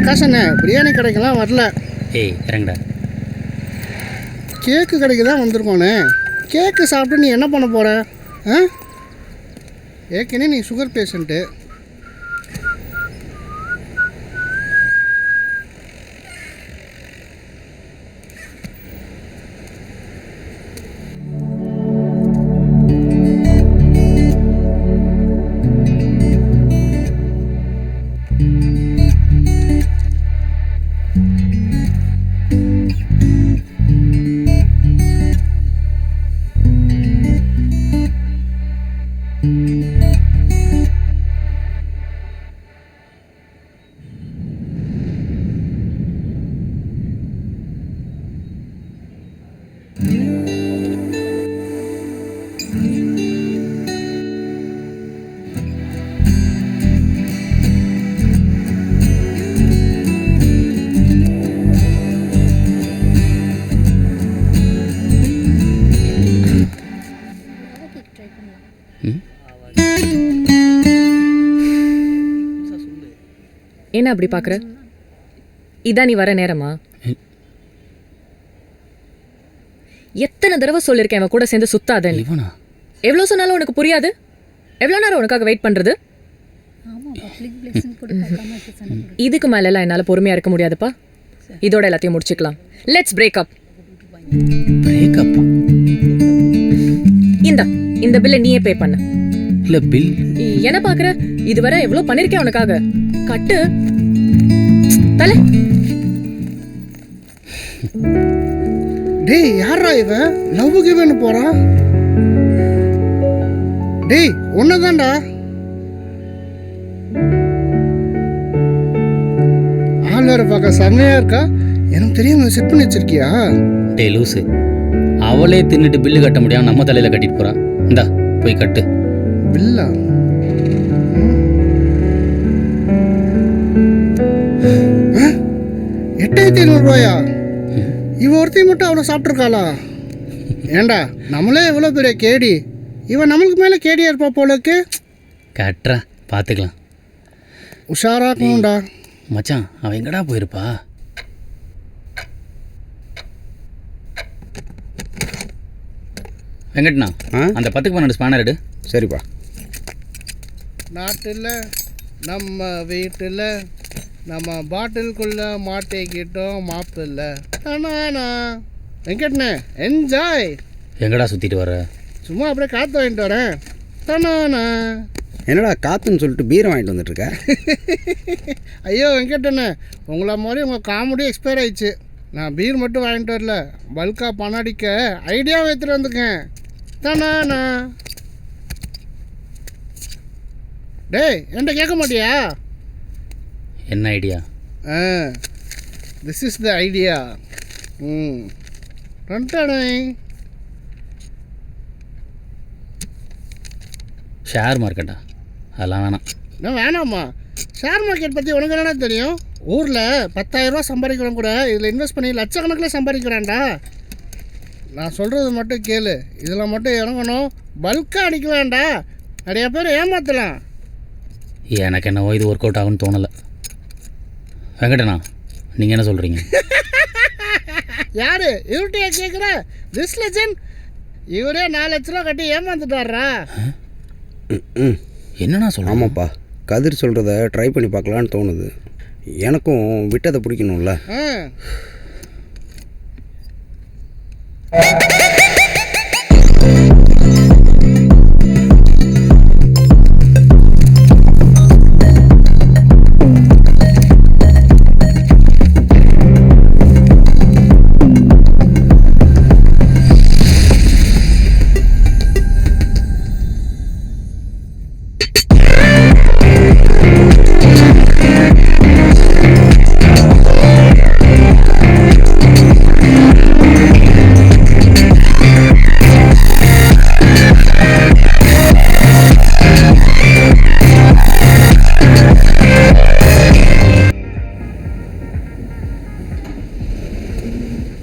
காசு என்ன பிரியாணி கடைக்கெல்லாம் வரல. ஏய் இறங்கடா. கேக்கு கடைக்கு தான் வந்திருக்கோண்ணே. கேக்கு சாப்பிட்டு நீ என்ன பண்ண போகிற? ஏற்கனவே நீ சுகர் பேஷண்ட்டு. என்ன அப்படி பாக்குற? இதான் நீ வர நேரமா? எத்தனை தடவை சொல்லிருக்கேன் அவன் கூட சேர்ந்து சுத்தாதன்னு. எவ்வளவு சொன்னாலும் உனக்கு புரியாது. எவ்வளவு நேரம் உனக்காக வெயிட் பண்றது? இதுக்கு மேல எல்லாம் என்னால பொறுமையா இருக்க முடியாதுப்பா. இதோட எல்லாத்தையும் முடிச்சுக்கலாம். Let's break up. இந்த பில்லை நீயே பே பண்ணு. இல்ல பில் என்ன பாக்குற? இதுவரை எவ்வளவு பண்ணிருக்கேன் உனக்காக. கட்டு தல. டேய் யாரா இவன்? லவ் கிவன் போறான். டேய் ஒன்னதான்டா. ஆள் வேற பார்க்க செம்மையா இருக்கா. எனக்கு தெரியாம செட் பண்ணி வச்சிருக்கியா? டேய் லூசு, அவளே தின்னுட்டு பில்லு கட்ட முடியாம நம்ம தலையில கட்டிட்டு போறா. இந்தா போய் கட்டு. பில்லா? 8500 ரூபாயா? இவன் ஒருத்தி மட்டும் அவ்வளோ சாப்பிட்ருக்காளா? ஏண்டா நம்மளே எவ்வளோ பெரிய கேடி, இவன் நம்மளுக்கு மேலே கேடியா இருப்பா போலக்கு. கட்டுறா பார்த்துக்கலாம். உஷாரா இருக்கணும்டா. மச்சான் அவன் எங்கடா போயிருப்பா? வெங்கட்ண்ணா அந்த 10க்கு 12 ஸ்பேனர் எடு. சரிப்பா. நாட்டில் நம்ம வீட்டில் நம்ம பாட்டிலுக்குள்ள மாட்டிக்கிட்டோம் மாப்பிள்ள. தானா வெங்கட்ண்ணே என்ஜாய். எங்கடா சுற்றிட்டு வர? சும்மா அப்படியே காற்று வாங்கிட்டு வரேன். தானா என்னடா காற்றுன்னு சொல்லிட்டு பீரை வாங்கிட்டு வந்துட்டுருக்க? ஐயோ வெங்கட்ண்ணே, உங்களை மாதிரி உங்கள் காமெடி எக்ஸ்பயர் ஆயிடுச்சு. நான் பீர் மட்டும் வாங்கிட்டு வரல, பல்காக பணம் அடிக்க ஐடியாவை எடுத்துகிட்டு வந்துக்கேன். தானா டேய் என்கிட்ட கேட்க மாட்டியா? என்ன idea? This is the idea. ரெண்டானே ஷேர் மார்க்கெட்டா? அதெல்லாம் வேணாம். நான் வேணாம்மா. ஷேர் மார்க்கெட் பற்றி உனக்கு என்னடா தெரியும்? ஊரில் 10,000 ரூபா சம்பாதிக்கிறோம் கூட இதில் இன்வெஸ்ட் பண்ணி லட்சக்கணக்கில் சம்பாதிக்கிறான்டா. நான் சொல்கிறது மட்டும் கேளு. இதில் மட்டும் இறங்கணும், பல்காக அடிக்கலாம்டா. நிறைய பேர் ஏமாற்றலாம். எனக்கு என்னவோ இது ஒர்க் அவுட் ஆகும்னு தோணலை. வெங்கடண்ணா நீங்கள் என்ன சொல்கிறீங்க? யார் இவர்கிட்டயா கேட்குற? திஸ் லெஜண்ட் இவரே 4 லட்ச ரூபா கட்டி ஏமாந்துட்டாரா? என்னண்ணா சொல்கிறேன்? ஆமாப்பா, கதிர் சொல்கிறத ட்ரை பண்ணி பார்க்கலான்னு தோணுது. எனக்கும் விட்டதை பிடிக்கணும்ல.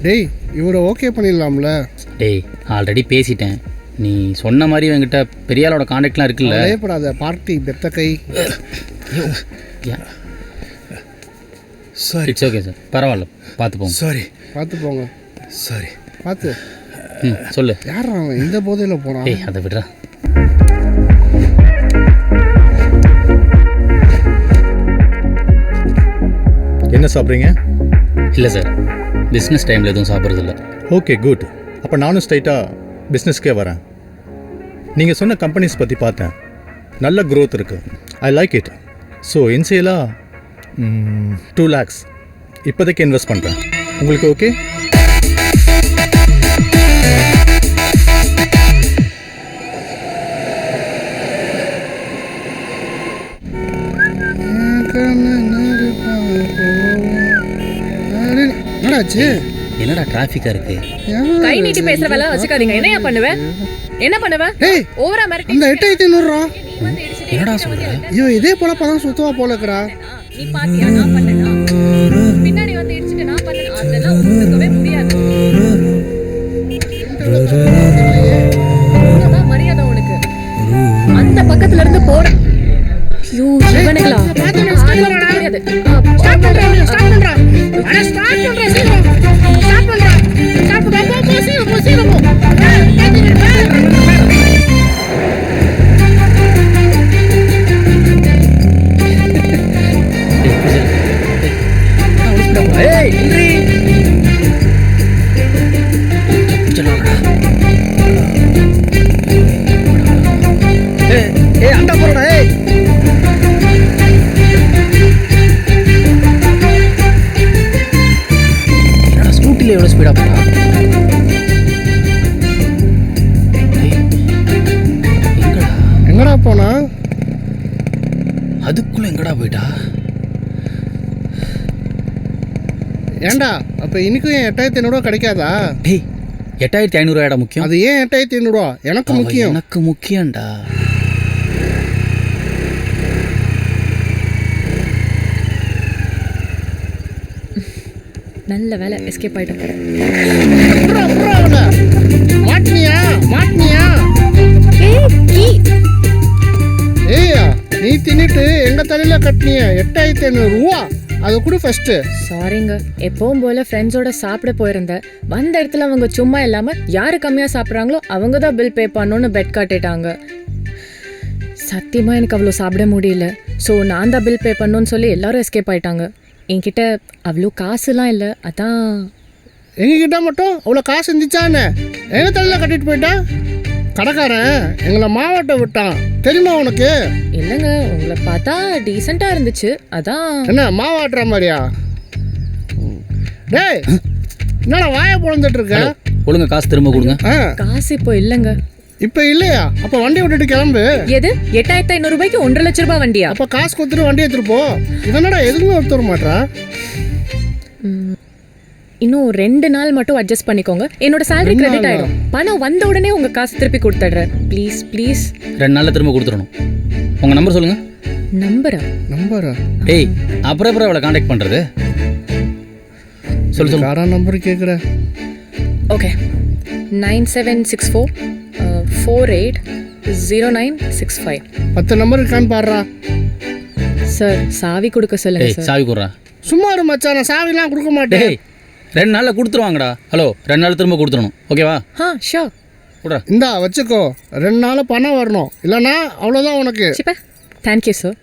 டேய் இவரை ஓகே பண்ணிடலாம்ல? டேய் ஆல்ரெடி பேசிட்டேன். நீ சொன்ன மாதிரி என்கிட்ட பெரியாளோட கான்டாக்ட்லாம் இருக்குல்ல. பயப்படாத, பார்ட்டி பெத்த கை. சாரி இட்ஸ் ஓகே சார், பரவாயில்ல, பார்த்து போங்க. சாரி பார்த்து போங்க, சாரி. பார்த்து. சொல்லு. யார் அவன் இந்த போதையில் போனான்? ஏய், அதை விடுறா. என்ன சாப்பிட்றீங்க? இல்லை சார், பிஸ்னஸ் டைமில் எதுவும் சாப்பிட்றதில்ல. Okay good. அப்போ நானும் ஸ்ட்ரைட்டாக பிஸ்னஸ்க்கே வரேன். நீங்கள் சொன்ன கம்பெனிஸ் பற்றி பார்த்தேன், நல்ல க்ரோத் இருக்குது. I like it. ஸோ இன்சியலாக 2 lakhs இப்போதைக்கு இன்வெஸ்ட் பண்ணுறேன். உங்களுக்கு ஓகே? என்னாச்சு? என்னடா டிராஃபிக்காக இருக்கு? கை நீட்டி பேசுற வேலை வச்சுக்காதீங்க. என்னையா பண்ணுவேன்? என்ன பண்ணுவேன்? ஏய், ஓவரா மிரட்டி அந்த 8500 ரூபா. என்னடா சொல்ற? ஐயோ, இதே போலப்பா தான் சுத்தவா போல இருக்கிறா. நீ பாத்தியா நான் பண்ணனா? பின்னாடி வந்து இடிச்சிட்டு நான் பண்ணனா? அதெல்லாம் ஒத்துக்கவே முடியாது. இவ்வளவுதான் மரியாதை உனக்கு. அந்த பக்கத்துல இருந்து போற. ஐயோ, இவனுங்களா? முடியாது. ஸ்டார்ட் பண்றா, ஸ்டார்ட் பண்றா. அட ஸ்டார்ட் பண்றா, சீக்கிரம். ஸ்டார்ட் பண்றா. ஸ்டார்ட் பண்றா. போ சீக்கிரம், போ சீக்கிரம் போ. ஏய், இன்றி. ஏய், அண்டா போறடா. ஏய், ஸ்கூட்டில எவ்வளோ ஸ்பீடாக போகிறா? எங்கடா எங்கடா போனா? அதுக்குள்ள எங்கடா போயிட்டா? ஏண்டா, அப்ப இன்னைக்கும் 8500 ரூபா கிடைக்காதா? டேய், 8500 முக்கியம். அது ஏன் 8500 ரூபா? எனக்கு அவ முக்கியம். எனக்கு முக்கியம்டா. நல்ல வேலை எஸ்கேப் ஆயிட்டேன். புறா, புறா அவன. மாட்னியா, மாட்னியா. ஏய்யா, நீ தின்னுட்டு எங்க தலையில கட்டினிய 8500 ரூபா. அது கூட ஃபர்ஸ்ட். சாரிங்க, எப்பவும் போல ஃப்ரெண்ட்ஸோட சாப்பிட போயிருந்தேன். வந்த இடத்துல அவங்க சும்மா இல்லாம யாரு கம்மியா சாப்பிட்றாங்களோ அவங்க தான் பில் பே பண்ணணும்னு பெட் காட்டிட்டாங்க. சத்தியமா எனக்கு அவ்வளோ சாப்பிட முடியல. ஸோ நான் தான் பில் பே பண்ணணும்னு சொல்லி எல்லாரும் எஸ்கேப் ஆயிட்டாங்க. என்கிட்ட அவ்வளோ காசுலாம் இல்லை. அதான் எங்ககிட்ட மட்டும் அவ்வளோ காசு இருந்துச்சான்னு எங்க தலையில கட்டிட்டு போயிட்டா? கடைக்காரன் எங்களை மாவட்டம் விட்டான் தெரியுமா உனக்கு? இல்லைங்க, உங்களை பார்த்தா டீசெண்டாக இருந்துச்சு. அதான் என்ன மாவாட்டுற மாதிரியா? டேய், என்னடா வாயை பொழந்துட்டு இருக்க? ஒழுங்கா காசு திரும்ப கொடுங்க. காசு இப்போ இல்லைங்க. இப்போ இல்லையா? அப்போ வண்டி விட்டுட்டு கிளம்பு. எது 8500 ரூபாய்க்கு 1.5 லட்ச ரூபாய் வண்டியா? அப்போ காசு கொடுத்துட்டு வண்டி எடுத்துட்டு போ. இதனடா எதுவுமே ஒருத்தர மாட்டா. இன்னும் 2 நாள் மட்டும் அட்ஜஸ்ட் பண்ணிக்கோங்க. என்னோட சேலரி கிரெடிட் ஆயிடும். பணம் வந்த உடனே உங்க காசு திருப்பி கொடுத்துடுறேன். Please please. 2 நாளில் திரும்ப கொடுத்துடணும். உங்கள் நம்பர் சொல்லுங்கள். நம்பரா? டேய், அப்புறம் அவளை காண்டாக்ட் பண்ணுறது? சொல்லு. காரா நம்பர் கேட்குற? ஓகே, 9764 480965. 10 நம்பர் இருக்கான்னு பாடுறா. சார், சாவி கொடுக்க சொல்லுங்க டேய், சார். சாவி கொடுறா. சும்மா இரு மச்சான், நான் சாவிலாம் கொடுக்க மாட்டேன். டேய், 2 நாளில் கொடுத்துருவாங்கடா. ஹலோ, 2 நாள் திரும்ப கொடுத்துடணும். ஓகேவா? ஷோர். கொடுறா. இந்தா வச்சுக்கோ. 2 நாள் பணம் வரணும், இல்லைன்னா அவ்வளோதான் உனக்கு. சிப்பா, தேங்க்யூ சார்.